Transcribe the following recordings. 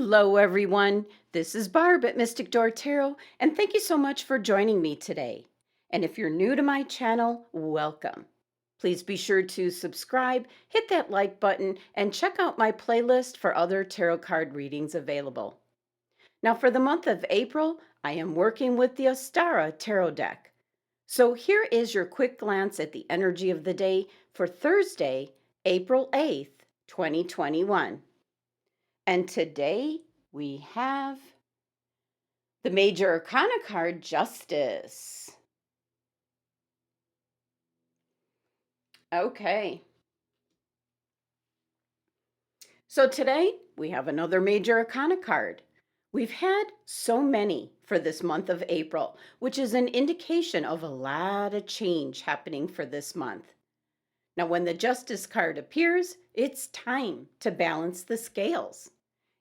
Hello, everyone. This is Barb at Mystic Door Tarot, and thank you so much for joining me today. And if you're new to my channel, welcome. Please be sure to subscribe, hit that like button, and check out my playlist for other tarot card readings available. Now, for the month of April, I am working with the Ostara tarot deck. So here is your quick glance at the energy of the day for Thursday, April 8th, 2021. And today we have the Major Arcana card, Justice. Okay. So today we have another Major Arcana card. We've had so many for this month of April, which is an indication of a lot of change happening for this month. Now, when the Justice card appears, it's time to balance the scales.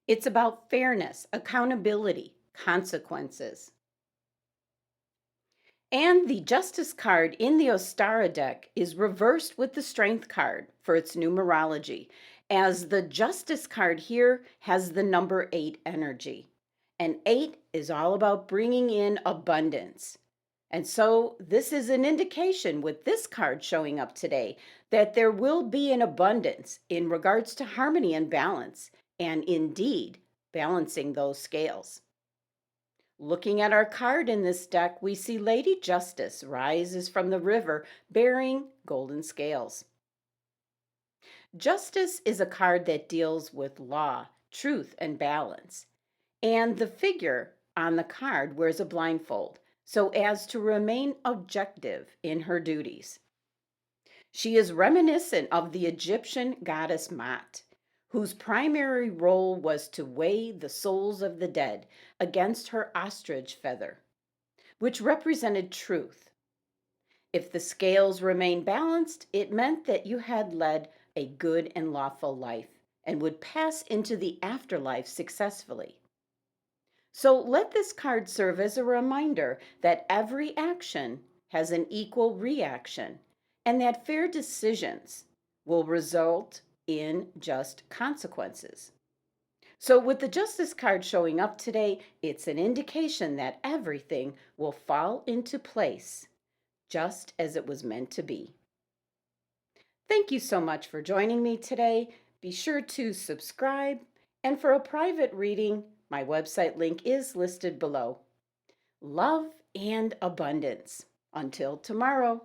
It's about fairness, accountability, consequences. And the Justice card in the Ostara deck is reversed with the Strength card for its numerology, as the Justice card here has the number 8 energy. And 8 is all about bringing in abundance. And so this is an indication with this card showing up today that there will be an abundance in regards to harmony and balance, and indeed balancing those scales. Looking at our card in this deck, we see Lady Justice rises from the river bearing golden scales. Justice is a card that deals with law, truth, and balance. And the figure on the card wears a blindfold so as to remain objective in her duties. She is reminiscent of the Egyptian goddess Mat, whose primary role was to weigh the souls of the dead against her ostrich feather, which represented truth. If the scales remained balanced, it meant that you had led a good and lawful life and would pass into the afterlife successfully. So let this card serve as a reminder that every action has an equal reaction and that fair decisions will result in just consequences. So with the Justice card showing up today, it's an indication that everything will fall into place just as it was meant to be. Thank you so much for joining me today. Be sure to subscribe, and for a private reading, my website link is listed below. Love and abundance. Until tomorrow.